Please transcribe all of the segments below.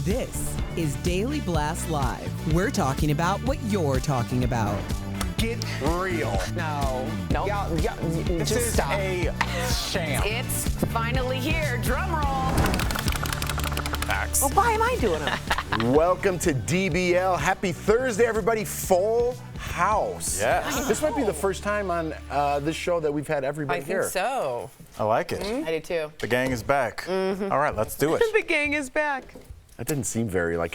This is Daily Blast Live. We're talking about what you're talking about. Get real. No. This Just is stop. a sham. It's finally here. Drum roll. Facts. Well, why am I doing it? Welcome to DBL. Happy Thursday, everybody. Full house. Yes. This might be the first time on this show that we've had everybody I here. think so. I like it. I do too. The gang is back. All right, let's do it. The gang is back. That didn't seem very Try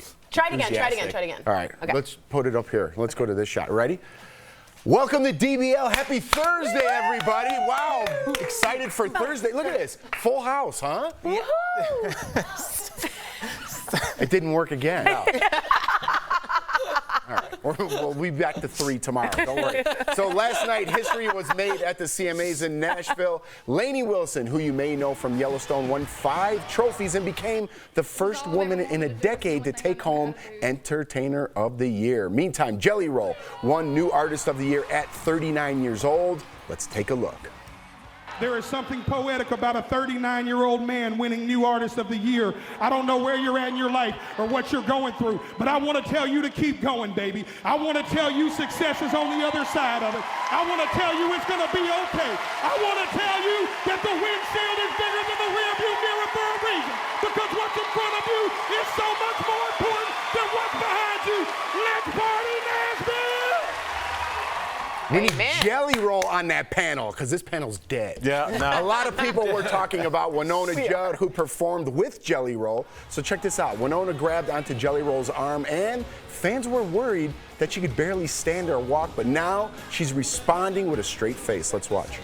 it again, enthusiastic. try it again. All right, Okay. let's put it up here. Let's go to this shot. Ready? Welcome to DBL. Happy Thursday, everybody. Wow, excited for Thursday. Look at this. Full house, huh? It didn't work again. No. All right, we'll be back to 3 tomorrow. Don't worry. So last night, history was made at the CMAs in Nashville. Lainey Wilson, who you may know from Yellowstone, won 5 trophies and became the first woman in a decade to take home Entertainer of the Year. Meantime, Jelly Roll won New Artist of the Year at 39 years old. Let's take a look. There is something poetic about a 39-year-old man winning New Artist of the Year. I don't know where you're at in your life or what you're going through, but I want to tell you to keep going, baby. I want to tell you success is on the other side of it. I want to tell you it's going to be okay. I want to tell you that the windshield is bigger than the rearview mirror for a reason, because what's in front of you is so much more important than what's behind you. Let's party, Nashville! We need Jelly Roll on that panel, because this panel's dead. Yeah, no. A lot of people were talking about Winona Judd, who performed with Jelly Roll. So check this out. Winona grabbed onto Jelly Roll's arm, and fans were worried that she could barely stand or walk, but now she's responding with a straight face. Let's watch.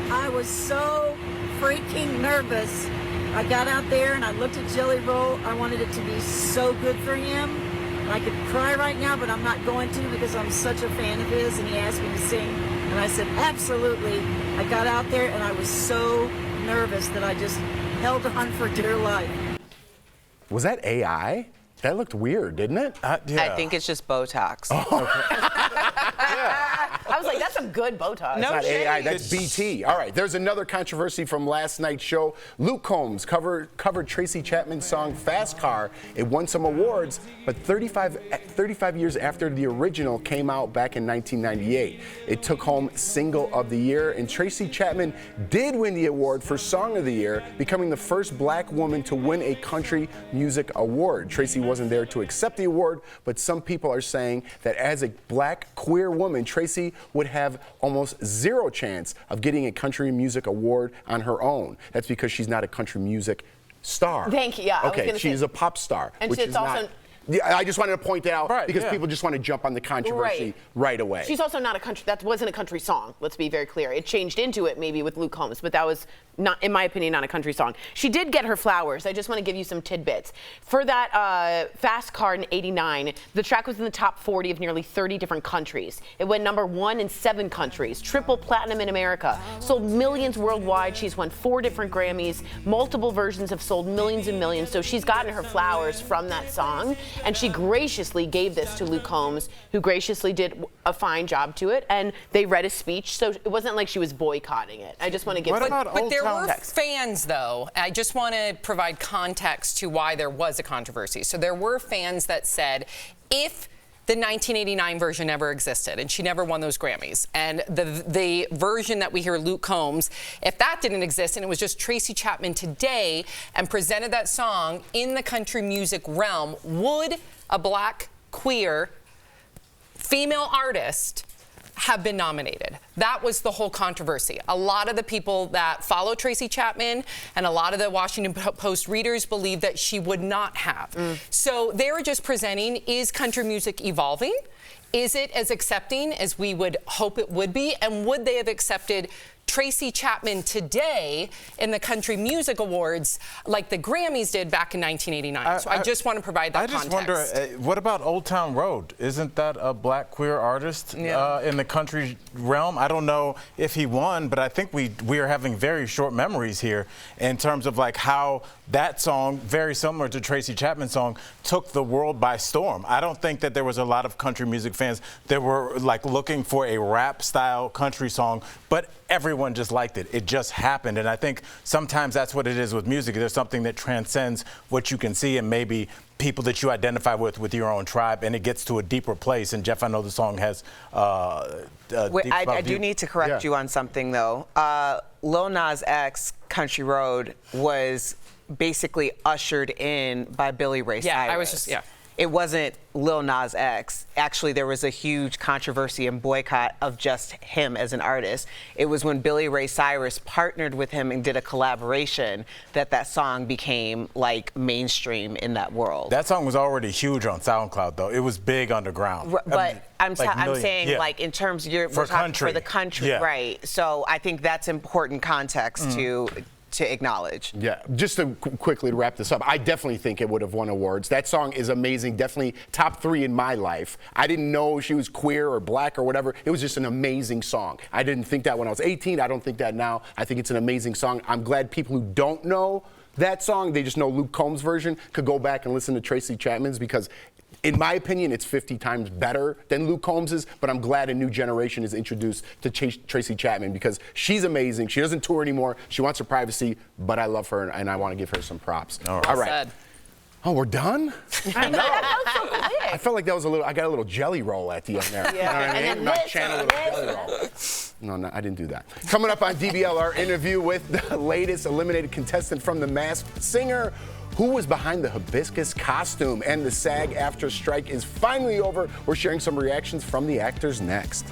I was so freaking nervous. I got out there and I looked at Jelly Roll. I wanted it to be so good for him. I could cry right now, but I'm not going to because I'm such a fan of his, and he asked me to sing, and I said, absolutely. I got out there, and I was so nervous that I just held on for dear life. Was that AI? That looked weird, didn't it? Yeah. I think it's just Botox. I was like, that's a good Botox. That's not AI, that's BT. All right, there's another controversy from last night's show. Luke Combs covered Tracy Chapman's song Fast Car. It won some awards, but 35 years after the original came out back in 1998. It took home Single of the Year, and Tracy Chapman did win the award for Song of the Year, becoming the first black woman to win a country music award. Tracy wasn't there to accept the award, but some people are saying that as a black queer woman, Tracy would have almost zero chance of getting a country music award on her own. That's because she's not a country music star. Thank you. Yeah, okay, she's a pop star, and which it's is also. not. Yeah, I just wanted to point that out because yeah. people just want to jump on the controversy right away. She's also not a country. That wasn't a country song. Let's be very clear. It changed into it maybe with Luke Combs, but that was not, in my opinion, not a country song. She did get her flowers. I just want to give you some tidbits. For that Fast Car in '89, the track was in the top 40 of nearly 30 different countries. It went #1 in 7 countries, triple platinum in America, sold millions worldwide. She's won 4 different Grammys. Multiple versions have sold millions and millions. So she's gotten her flowers from that song, and she graciously gave this to Luke Combs, who graciously did a fine job to it, and they read a speech, so it wasn't like she was boycotting it. I just want to give some But there were context. fans, though. I just want to provide context to why there was a controversy. So there were fans that said, if the 1989 version never existed, and she never won those Grammys, and the version that we hear Luke Combs, if that didn't exist and it was just Tracy Chapman today and presented that song in the country music realm, would a black queer female artist have been nominated? That was the whole controversy. A lot of the people that follow Tracy Chapman and a lot of the Washington Post readers believe that she would not have. So they were just presenting, is country music evolving? Is it as accepting as we would hope it would be? And would they have accepted Tracy Chapman today in the Country Music Awards like the Grammys did back in 1989? So I just want to provide that context. I just wonder, what about Old Town Road? Isn't that a black queer artist in the country realm? I don't know if he won, but I think we are having very short memories here in terms of like how that song, very similar to Tracy Chapman's song, took the world by storm. I don't think that there was a lot of country music fans that were like looking for a rap style country song, but everyone just liked it. It just happened. And I think sometimes that's what it is with music. There's something that transcends what you can see, and maybe people that you identify with your own tribe, and it gets to a deeper place. And Jeff, I know the song has. Wait, I do need to correct you on something though. Lil Nas X, Country Road, was basically ushered in by Billy Ray Cyrus. Yeah, I was just It wasn't Lil Nas X. Actually, there was a huge controversy and boycott of just him as an artist. It was when Billy Ray Cyrus partnered with him and did a collaboration that song became like mainstream in that world. That song was already huge on SoundCloud, though. It was big underground. But I'm saying, like, in terms of for the country, right? So I think that's important context to acknowledge. Yeah, just to quickly wrap this up, I definitely think it would have won awards. That song is amazing, definitely top 3 in my life. I didn't know she was queer or black or whatever. It was just an amazing song. I didn't think that when I was 18. I don't think that now. I think it's an amazing song. I'm glad people who don't know that song, they just know Luke Combs' version, could go back and listen to Tracy Chapman's, because in my opinion, it's 50 times better than Luke Combs's, but I'm glad a new generation is introduced to Tracy Chapman, because she's amazing. She doesn't tour anymore. She wants her privacy, but I love her, and I want to give her some props. All right. Said. Oh, we're done? I know. That felt so quick. I felt like that was I got a little jelly roll at the end there. Yeah. You know what I mean? And then Not this, channel and a little jelly roll. No, I didn't do that. Coming up on DBL, our interview with the latest eliminated contestant from The Masked Singer. Who was behind the hibiscus costume? And the SAG-AFTRA strike is finally over. We're sharing some reactions from the actors next.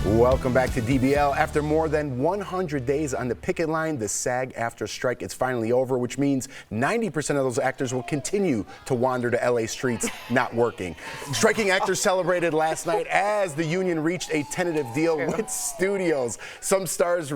Welcome back to DBL. After more than 100 days on the picket line, the SAG-AFTRA strike is finally over, which means 90% of those actors will continue to wander to LA streets not working. Striking actors celebrated last night as the union reached a tentative deal with studios. Some stars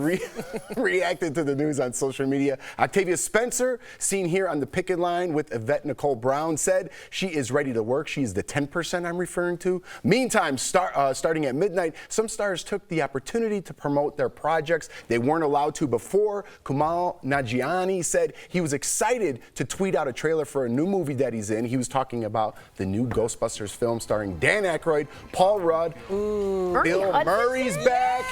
reacted to the news on social media. Octavia Spencer, seen here on the picket line with Yvette Nicole Brown, said she is ready to work. She's the 10% I'm referring to. Meantime, starting at midnight, some stars took the opportunity to promote their projects they weren't allowed to before. Kumail Nanjiani said he was excited to tweet out a trailer for a new movie that he's in. He was talking about the new Ghostbusters film starring Dan Aykroyd, Paul Rudd, Bill Murray's back.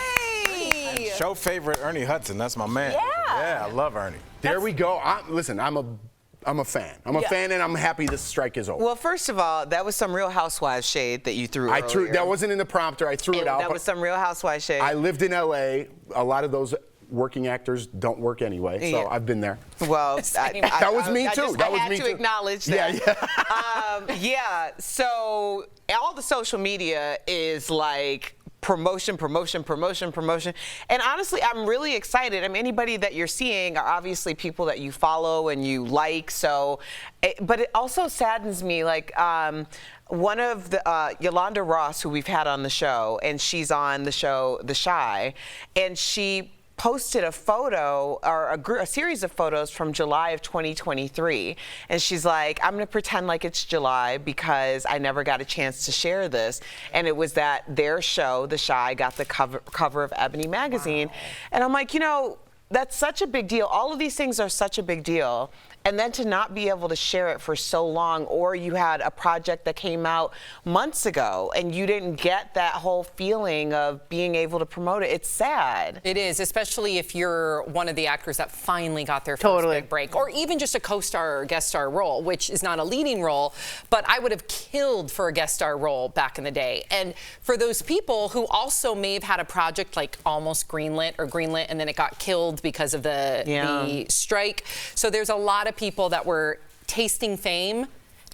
Show favorite Ernie Hudson. That's my man. Yeah, I love Ernie. There we go. Listen, I'm a fan. I'm a fan, and I'm happy this strike is over. Well, first of all, that was some Real Housewives shade that you threw earlier. That wasn't in the prompter. I threw it out. That was some Real Housewives shade. I lived in L.A. A lot of those working actors don't work anyway, so I've been there. Well, that was me too. I had to acknowledge that. Yeah. So all the social media is like promotion. And honestly, I'm really excited. I mean, anybody that you're seeing are obviously people that you follow and you like. So, but it also saddens me, like, one of the Yolanda Ross, who we've had on the show, and she's on the show The Chi, and she posted a photo or a series of photos from July of 2023, and she's like, I'm gonna pretend like it's July because I never got a chance to share this. And it was that their show, The Chi, got the cover of Ebony magazine. Wow. And I'm like, you know, that's such a big deal. All of these things are such a big deal. And then to not be able to share it for so long, or you had a project that came out months ago and you didn't get that whole feeling of being able to promote it. It's sad. It is, especially if you're one of the actors that finally got their first big break, or even just a co-star or guest star role, which is not a leading role, but I would have killed for a guest star role back in the day. And for those people who also may have had a project like almost greenlit and then it got killed because of the strike. So there's a lot of people that were tasting fame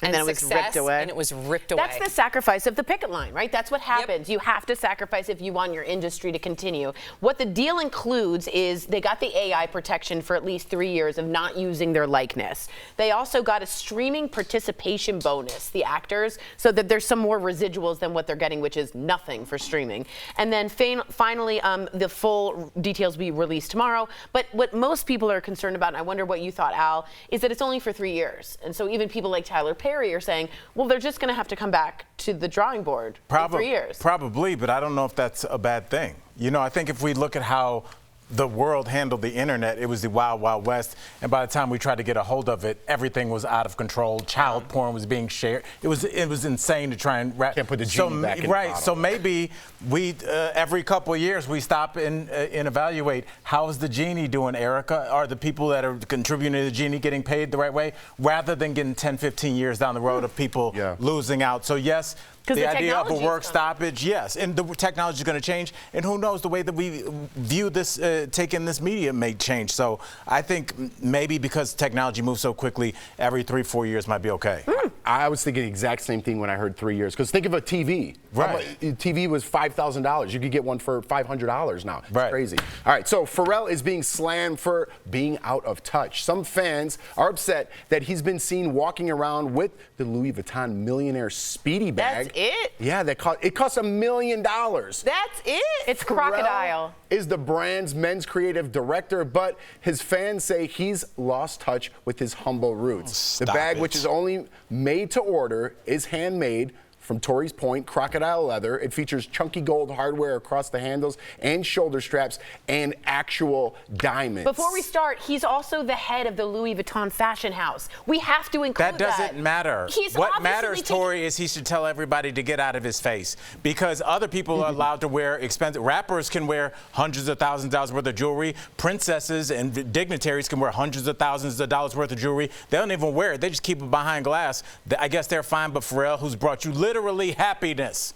and then it was ripped away. And it was ripped away. That's the sacrifice of the picket line, right? That's what happens. You have to sacrifice if you want your industry to continue. What the deal includes is they got the AI protection for at least 3 years of not using their likeness. They also got a streaming participation bonus, the actors, so that there's some more residuals than what they're getting, which is nothing for streaming. And then finally, the full details will be released tomorrow. But what most people are concerned about, and I wonder what you thought, Al, is that it's only for 3 years. And so even people like Tyler Perry are saying, well, they're just going to have to come back to the drawing board in 3 years. Probably, but I don't know if that's a bad thing. You know, I think if we look at how the world handled the internet, it was the wild, wild west. And by the time we tried to get a hold of it, everything was out of control. Child porn was being shared. It was insane to try and can't put the genie back in the bottle. So maybe we every couple of years we stop and evaluate how is the genie doing, Erica? Are the people that are contributing to the genie getting paid the right way, rather than getting 10, 15 years down the road of people losing out? So yes. The idea of a work stoppage, yes, and the technology is going to change, and who knows, the way that we view this, taking this media may change. So I think maybe because technology moves so quickly, every 3-4 years might be okay. I was thinking the exact same thing when I heard 3 years, because think of a TV. Right. TV was $5,000. You could get one for $500 now. It's crazy. All right, so Pharrell is being slammed for being out of touch. Some fans are upset that he's been seen walking around with the Louis Vuitton millionaire Speedy bag. That's it? Yeah, it costs $1 million. That's it? It's crocodile. Is the brand's men's creative director, but his fans say he's lost touch with his humble roots. The bag, which is only made to order, is handmade from Torrey's Point crocodile leather. It features chunky gold hardware across the handles and shoulder straps and actual diamonds. Before we start, he's also the head of the Louis Vuitton fashion house. We have to include that. That doesn't matter. What matters, Tory, is he should tell everybody to get out of his face, because other people are allowed to wear expensive. Rappers can wear hundreds of thousands of dollars worth of jewelry. Princesses and dignitaries can wear hundreds of thousands of dollars worth of jewelry. They don't even wear it. They just keep it behind glass. I guess they're fine, but Pharrell, who's brought you literally happiness,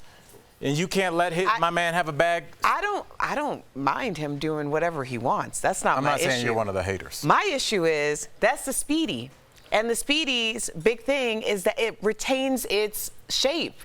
and you can't let my man have a bag. I don't mind him doing whatever he wants. That's not my issue. I'm not saying you're one of the haters. My issue is that's the Speedy, and the Speedy's big thing is that it retains its shape.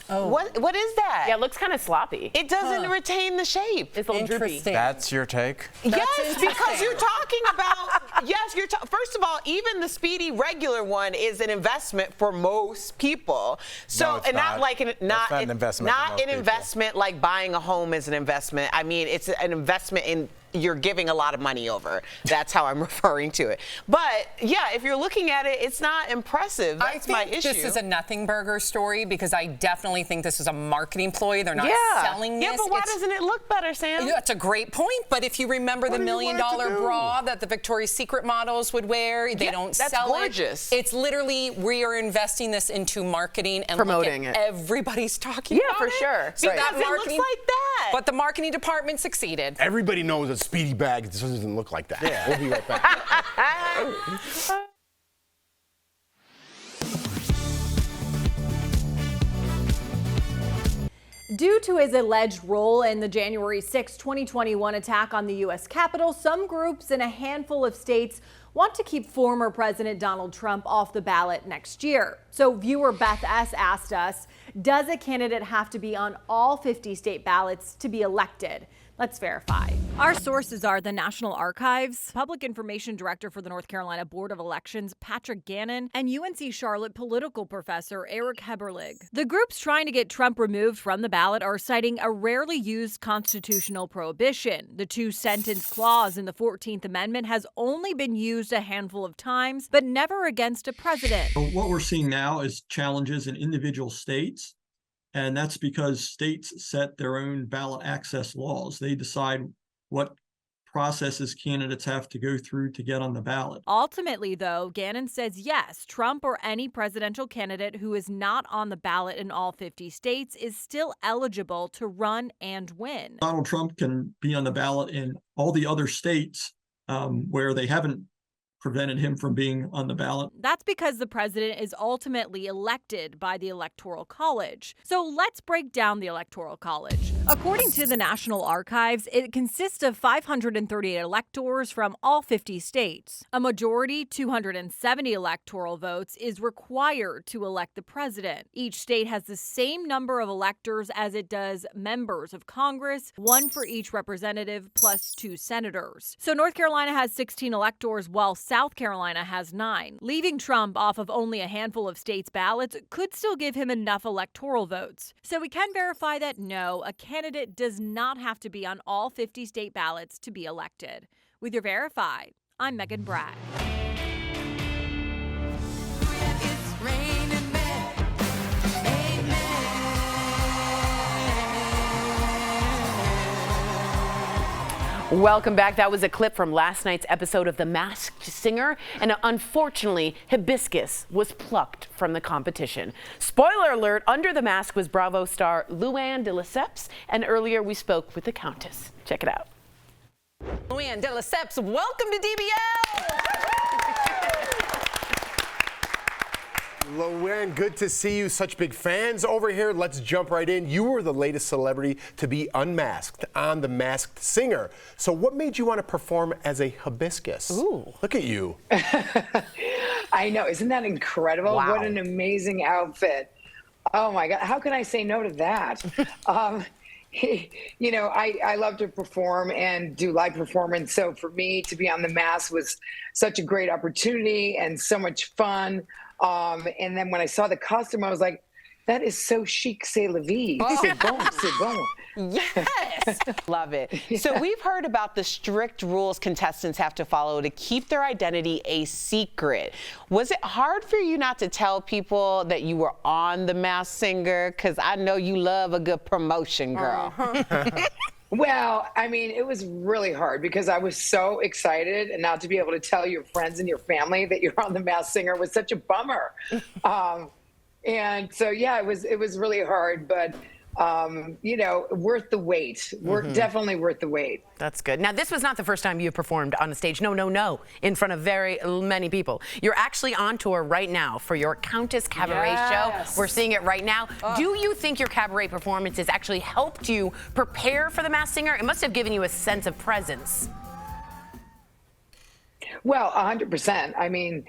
Oh. What is that? Yeah, it looks kind of sloppy. It doesn't retain the shape. It's a little droopy. That's your take? Yes, because you're talking about Yes, first of all, even the Speedy regular one is an investment for most people. So, No, it's and not. not an investment for most people. investment like buying a home is an investment. I mean, it's an investment in you're giving a lot of money over. That's how I'm referring to it. But yeah, if you're looking at it, it's not impressive. That's my issue. I think this is a nothing burger story because I definitely think this is a marketing ploy. They're not selling this. Yeah, but why doesn't it look better, Sam? That's a great point. But if you remember the $1 million bra that the Victoria's Secret models would wear, they don't sell gorgeous. it. It's literally, we are investing this into marketing and promoting it. Everybody's talking about for sure. Because it looks like that. But the marketing department succeeded. Everybody knows a Speedy bag doesn't look like that. Yeah. We'll be right back. Due to his alleged role in the January 6, 2021 attack on the U.S. Capitol, some groups in a handful of states want to keep former President Donald Trump off the ballot next year. So viewer Beth S. asked us, does a candidate have to be on all 50 state ballots to be elected? Let's verify. Our sources are the National Archives, Public Information Director for the North Carolina Board of Elections, Patrick Gannon, and UNC Charlotte political professor Eric Heberlig. The groups trying to get Trump removed from the ballot are citing a rarely used constitutional prohibition. The two-sentence clause in the 14th Amendment has only been used a handful of times, but never against a president. What we're seeing now is challenges in individual states. And that's because states set their own ballot access laws. They decide what processes candidates have to go through to get on the ballot. Ultimately, though, Gannon says yes, Trump or any presidential candidate who is not on the ballot in all 50 states is still eligible to run and win. Donald Trump can be on the ballot in all the other states where they haven't prevented him from being on the ballot. That's because the president is ultimately elected by the Electoral College. So let's break down the Electoral College. According to the National Archives, it consists of 538 electors from all 50 states. A majority, 270 electoral votes, is required to elect the president. Each state has the same number of electors as it does members of Congress, one for each representative plus 2 senators. So North Carolina has 16 electors while South Carolina has 9. Leaving Trump off of only a handful of states' ballots could still give him enough electoral votes. So we can verify that no, a candidate does not have to be on all 50 state ballots to be elected. With your Verify, I'm Megan Bragg. Welcome back. That was a clip from last night's episode of The Masked Singer, and unfortunately, Hibiscus was plucked from the competition. Spoiler alert, under the mask was Bravo star Luann de Lesseps, and earlier we spoke with the Countess. Check it out. Luann de Lesseps, welcome to DBL! Luann, good to see you. Such big fans over here. Let's jump right in. You were the latest celebrity to be unmasked on The Masked Singer. So what made you want to perform as a hibiscus? Ooh. Look at you. I know. Isn't that incredible? Wow. What an amazing outfit. Oh, my God. How can I say no to that? You know, I love to perform and do live performance. So for me to be on The Mask was such a great opportunity and so much fun. And then when I saw the costume, I was like, that is so chic, c'est la vie. C'est bon, c'est bon. Yes! Love it. So we've heard about the strict rules contestants have to follow to keep their identity a secret. Was it hard for you not to tell people that you were on The Masked Singer? Because I know you love a good promotion, girl. Well, I mean, it was really hard because I was so excited, and now to be able to tell your friends and your family that you're on The Masked Singer was such a bummer. And so, yeah, it was really hard, but you know, worth the wait. Definitely worth the wait. That's good. Now, this was not the first time you performed on a stage. No, in front of very many people. You're actually on tour right now for your Countess Cabaret show. We're seeing it right now. Do you think your cabaret performances actually helped you prepare for The Masked Singer? It must have given you a sense of presence. Well, 100%. I mean,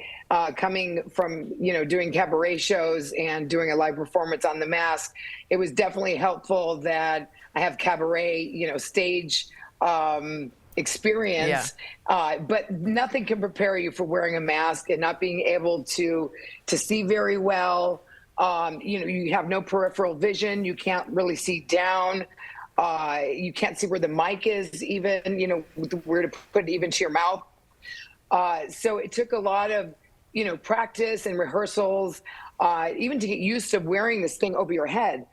coming from, you know, doing cabaret shows and doing a live performance on The Mask, it was definitely helpful that I have cabaret, you know, stage experience, but nothing can prepare you for wearing a mask and not being able to see very well. You know, you have no peripheral vision. You can't really see down. You can't see where the mic is, even, you know, where to put it even to your mouth. So it took a lot of, you know, practice and rehearsals, even to get used to wearing this thing over your head.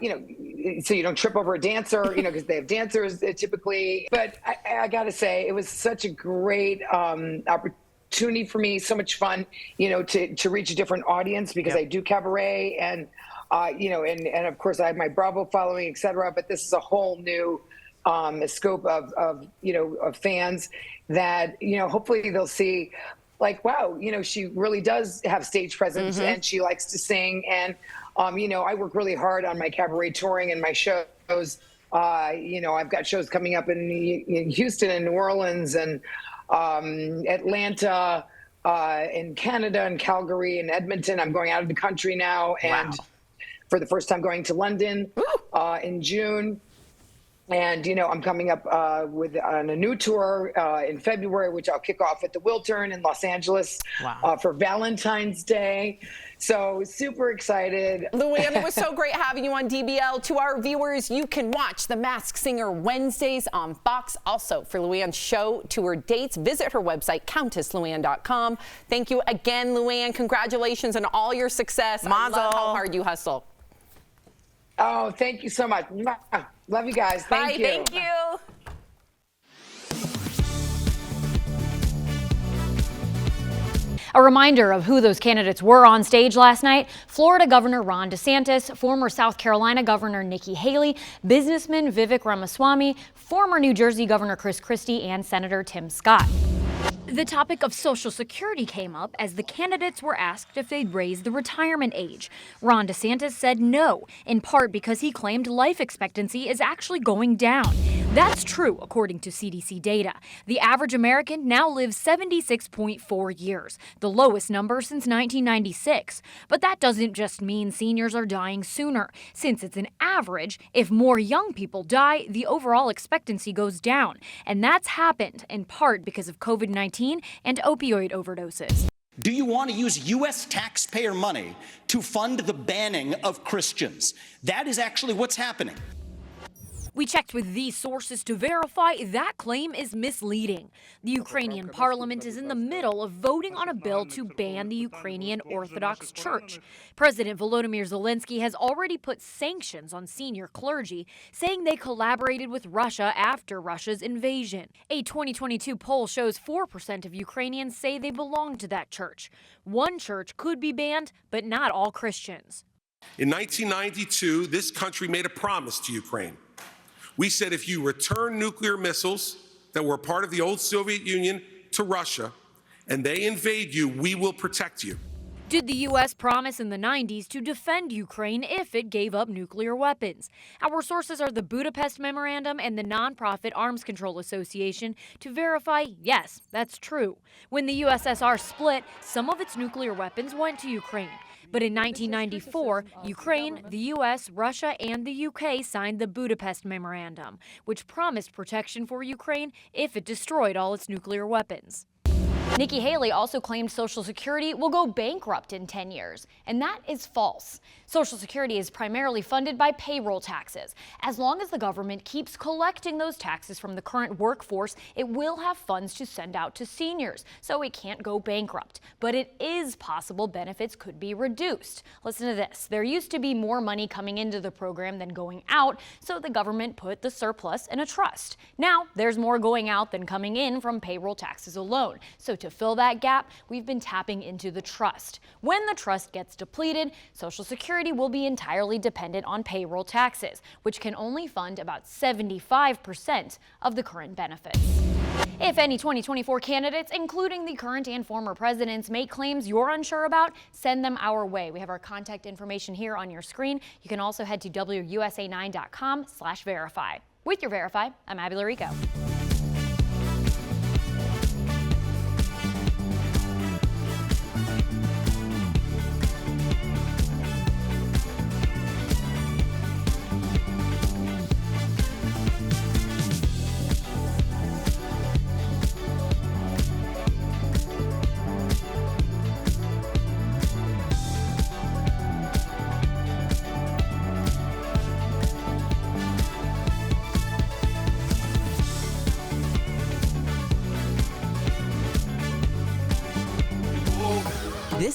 You know, so you don't trip over a dancer, you know, because they have dancers typically. But I got to say, it was such a great opportunity for me, so much fun, you know, to reach a different audience, because I do cabaret and, you know, and of course I have my Bravo following, et cetera. But this is a whole new scope of, you know, of fans that, you know, hopefully they'll see, like, wow, you know, she really does have stage presence and she likes to sing. And, you know, I work really hard on my cabaret touring and my shows. You know, I've got shows coming up in Houston and New Orleans and Atlanta, in Canada and Calgary and Edmonton. I'm going out of the country now. And for the first time going to London in June. And, you know, I'm coming up on a new tour in February, which I'll kick off at the Wiltern in Los Angeles for Valentine's Day. So super excited. Luann, it was so great having you on DBL. To our viewers, you can watch The Masked Singer Wednesdays on Fox. Also, for Luann's show tour dates, visit her website, CountessLuann.com. Thank you again, Luann. Congratulations on all your success. Mazel. I love how hard you hustle. Oh, thank you so much. Love you guys. Thank you. Thank you. A reminder of who those candidates were on stage last night: Florida Governor Ron DeSantis, former South Carolina Governor Nikki Haley, businessman Vivek Ramaswamy, former New Jersey Governor Chris Christie, and Senator Tim Scott. The topic of Social Security came up as the candidates were asked if they'd raise the retirement age. Ron DeSantis said no, in part because he claimed life expectancy is actually going down. That's true, according to CDC data. The average American now lives 76.4 years, the lowest number since 1996. But that doesn't just mean seniors are dying sooner. Since it's an average, if more young people die, the overall expectancy goes down. And that's happened in part because of COVID-19 and opioid overdoses. Do you want to use U.S. taxpayer money to fund the banning of Christians? That is actually what's happening. We checked with these sources to verify that claim is misleading. The Ukrainian parliament is in the middle of voting on a bill to ban the Ukrainian Orthodox Church. President Volodymyr Zelensky has already put sanctions on senior clergy, saying they collaborated with Russia after Russia's invasion. A 2022 poll shows 4% of Ukrainians say they belong to that church. One church could be banned, but not all Christians. In 1992, this country made a promise to Ukraine. We said if you return nuclear missiles that were part of the old Soviet Union to Russia and they invade you, we will protect you. Did the U.S. promise in the 90s to defend Ukraine if it gave up nuclear weapons? Our sources are the Budapest Memorandum and the nonprofit Arms Control Association to verify, yes, that's true. When the USSR split, some of its nuclear weapons went to Ukraine. But in 1994, Ukraine, the U.S., Russia, and the U.K. signed the Budapest Memorandum, which promised protection for Ukraine if it destroyed all its nuclear weapons. Nikki Haley also claimed Social Security will go bankrupt in 10 years, and that is false. Social Security is primarily funded by payroll taxes. As long as the government keeps collecting those taxes from the current workforce, it will have funds to send out to seniors, so it can't go bankrupt. But it is possible benefits could be reduced. Listen to this. There used to be more money coming into the program than going out, so the government put the surplus in a trust. Now, there's more going out than coming in from payroll taxes alone. So to fill that gap, we've been tapping into the trust. When the trust gets depleted, Social Security will be entirely dependent on payroll taxes, which can only fund about 75% of the current benefits. If any 2024 candidates, including the current and former presidents, make claims you're unsure about, send them our way. We have our contact information here on your screen. You can also head to WUSA9.com/verify. With your Verify, I'm Abby Larico.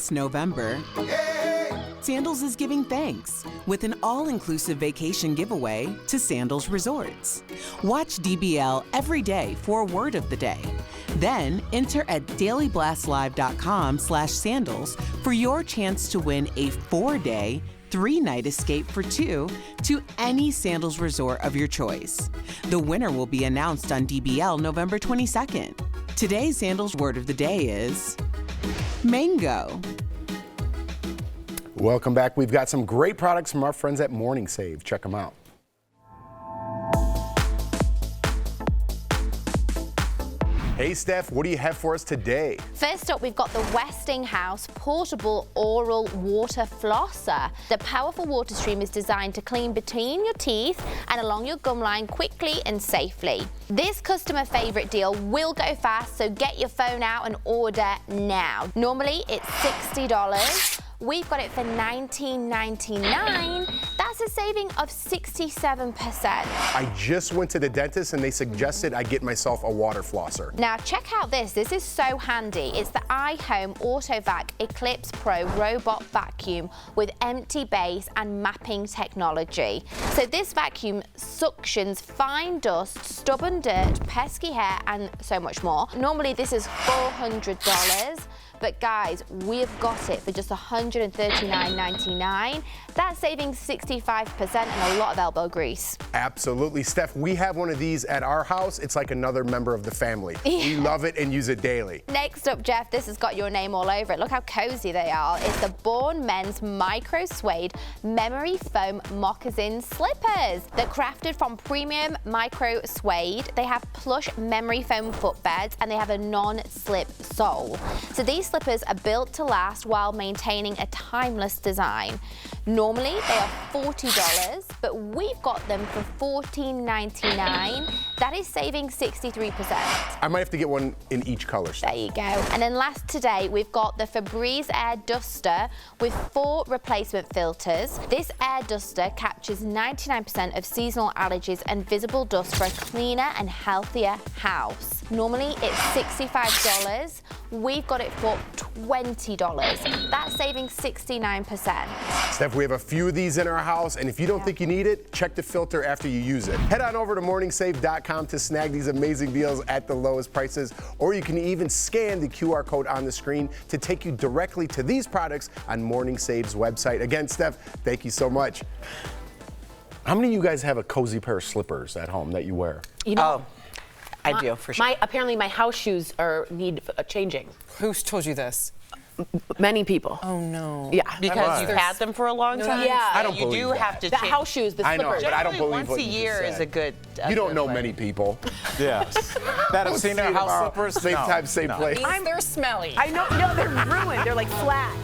This November, Sandals is giving thanks with an all-inclusive vacation giveaway to Sandals Resorts. Watch DBL every day for a word of the day. Then enter at dailyblastlive.com/sandals for your chance to win a 4-day, 3-night escape for 2 to any Sandals resort of your choice. The winner will be announced on DBL November 22nd. Today's Sandals word of the day is mango. Welcome back. We've got some great products from our friends at Morning Save. Check them out. Hey, Steph, what do you have for us today? First up, we've got the Westinghouse Portable Oral Water Flosser. The powerful water stream is designed to clean between your teeth and along your gum line quickly and safely. This customer favorite deal will go fast, so get your phone out and order now. Normally, it's $60. We've got it for $19.99. That's a saving of 67%. I just went to the dentist and they suggested I get myself a water flosser. Now check out this. This is so handy. It's the iHome AutoVac Eclipse Pro robot vacuum with empty base and mapping technology. So this vacuum suctions fine dust, stubborn dirt, pesky hair, and so much more. Normally this is $400. But guys, we've got it for just $139.99. That's saving 65% and a lot of elbow grease. Absolutely. Steph, we have one of these at our house. It's like another member of the family. We love it and use it daily. Next up, Jeff, this has got your name all over it. Look how cozy they are. It's the Born Men's Micro Suede Memory Foam Moccasin Slippers. They're crafted from premium micro suede. They have plush memory foam footbeds and they have a non-slip sole. So these slippers are built to last while maintaining a timeless design. Normally they are $40, but we've got them for $14.99. That is saving 63%. I might have to get one in each color. There you go. And then last today, we've got the Febreze Air Duster with 4 replacement filters. This air duster captures 99% of seasonal allergies and visible dust for a cleaner and healthier house. Normally it's $65. We've got it for $20. That's saving 69%. Steph, we have a few of these in our house, and if you don't think you need it, check the filter after you use it. Head on over to morningsave.com to snag these amazing deals at the lowest prices, or you can even scan the QR code on the screen to take you directly to these products on Morning Save's website. Again, Steph, thank you so much. How many of you guys have a cozy pair of slippers at home that you wear? You know, I do, for sure. Apparently my house shoes need changing. Who's told you this? Many people. Oh no. Yeah. Because you've had them for a long time? Yeah. I don't you believe do that. have to The change. house shoes, the I slippers. know, but I don't Generally, believe once what a you year just is said. a good You don't good know way. many people. Yes. That have seen their house slippers? Same No. time, same place. They're smelly. I know, no, they're ruined. They're like flat.